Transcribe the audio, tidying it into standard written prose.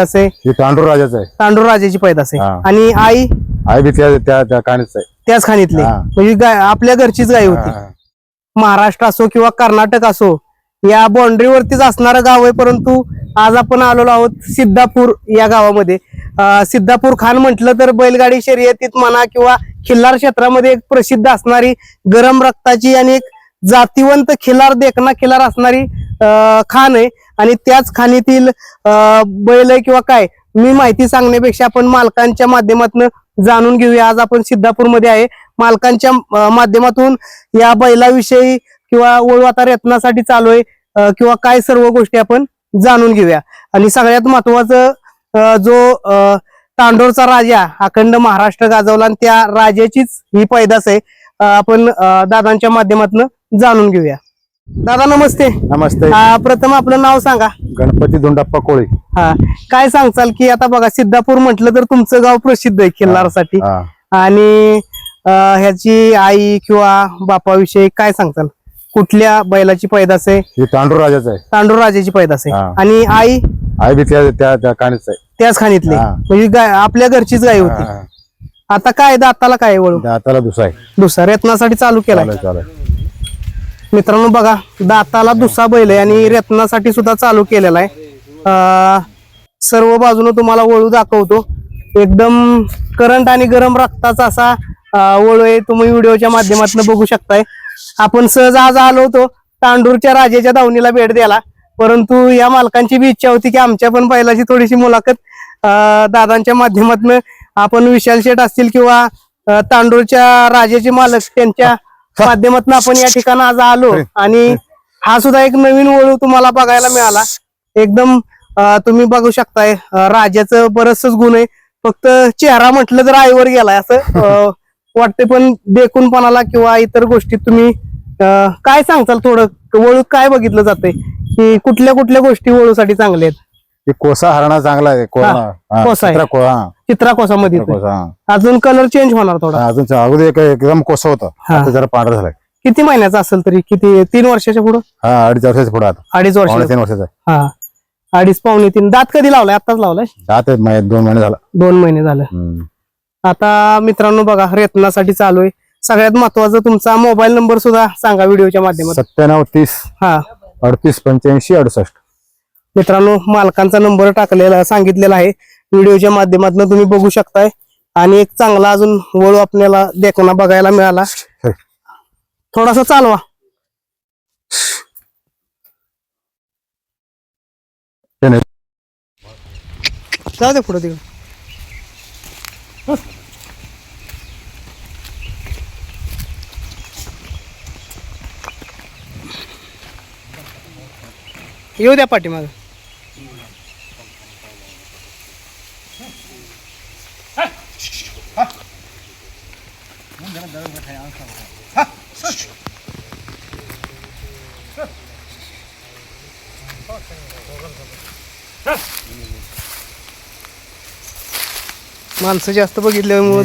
असे ही तांडूर राजाचं आहे. तांडूर राजाची पैदास आहे. हा. आणि आई आई बी त्या काणीच आहे. त्याच खाणीतली, हा. म्हणजे गाय आपल्या घरचीच गाय होती. हा. महाराष्ट्र असो किंवा कर्नाटक असो, या बाउंड्रीवरतीच असणारं गाव आहे. परंतु आज आपण आलेलो आहोत सिद्धापूर या गावामध्ये. सिद्धापूर खान म्हटलं तर बैलगाडी शर्यतीत म्हणा किंवा खिल्लार क्षेत्रामध्ये एक प्रसिद्ध असणारी गरम रक्ताची आणि एक जातीवंत खिलार देखना खिलार असणारी खान आहे. आणि त्याच खाणीतील बैल आहे किंवा काय, मी माहिती सांगण्यापेक्षा आपण मालकांच्या माध्यमातून जाणून घेऊया. आज आपण सिद्धापूरमध्ये आहे. मालकांच्या माध्यमातून या बैलाविषयी किंवा वळू आता रत्नासाठी चालू आहे किंवा काय सर्व गोष्टी आपण जाणून घेऊया. आणि सगळ्यात महत्वाचं जो तांडोरचा राजा अखंड महाराष्ट्र गाजवला आणि त्या राजाचीच ही पैदास आहे. आपण दादांच्या माध्यमातून जाणून घेऊया. दादा नमस्ते. नमस्ते. प्रथम आपलं नाव सांगा. गणपती धोंडाप्पा कोळी. हा, काय सांगचाल की आता बघा सिद्धापूर म्हटलं तर तुमचं गाव प्रसिद्ध आहे खिल्लारसाठी. आणि ह्याची आई किंवा बापाविषयी काय सांगताल? कुठल्या बैलाची पैदास आहे? ही तांडूर राजाचं आहे. तांडूर राजाची पैदास आहे. आणि आई आई बी त्या काणीच आहे. त्याच खाणीतली, म्हणजे गाय आपल्या घरचीच गाय होती. आता काय दाताला काय वळू? दाताला दुसरा आहे. दुसरा रत्नासाठी चालू केलाय. मित्रांनो बघा, दाताला दुसरा बैल आहे आणि रत्नासाठी सुद्धा चालू केलेला आहे. सर्व बाजूने तुम्हाला वळू दाखवतो. एकदम करंट आणि गरम रक्ताचा असा वळू आहे. तुम्ही व्हिडिओच्या माध्यमातून बघू शकताय. आपण सहज आज आलो होतो तांडूरच्या राजाच्या दावणीला भेट द्यायला, परंतु या मालकांची बी इच्छा होती की आमच्या पण बैलाची थोडीशी मुलाखत दादांच्या माध्यमातून आपण विशाल शेठ असतील किंवा तांडूरच्या राजाचे मालक त्यांच्या माध्यमातून आपण या ठिकाणी आज आलो. आणि हा सुद्धा एक नवीन वळू तुम्हाला बघायला मिळाला. एकदम तुम्ही बघू शकताय राजाचं बरचसच गुण आहे. फक्त चेहरा म्हटलं तर आईवर गेलाय असं वाटते. पण देखूनपणाला किंवा इतर गोष्टीत तुम्ही काय सांगताल? थोडं वळू काय बघितलं जातंय की कुठल्या कुठल्या गोष्टी वळूसाठी चांगल्या आहेत? कोसा हरणा चांगला आहे. कोसा आहे. चित्रा कोसामध्ये अजून कलर चेंज होणार थोडा. अजून अगोदर एकदम कोसा होता, आता जरा पांढरा झालाय. किती महिन्याचा असेल तरी? किती, 3 वर्षाच्या पुढे? 2.5 वर्षाच्या पुढे. आता 2.5 वर्ष. 3 वर्षाचा. हा, 2.5 पावणे 3. दात कधी लावलाय? आताच लावलाय. दात 2 महिने झाला. 2 महिने झालं. आता मित्रांनो बघा, रत्नासाठी चालू आहे. सगळ्यात महत्वाचं तुमचा मोबाईल नंबर सुद्धा सांगा व्हिडिओच्या माध्यमातून. 97 30 38 85 68. मित्रांनो मालकांचा नंबर टाकलेला सांगितलेला आहे व्हिडिओच्या माध्यमातून, तुम्ही बघू शकताय. आणि एक चांगला अजून वळू आपल्याला देखना बघायला मिळाला. थोडासा चालवा. जाऊ दे पुढे तिकडे. येऊ द्या पाठीमाग. माणसं जास्त बघितल्यामुळे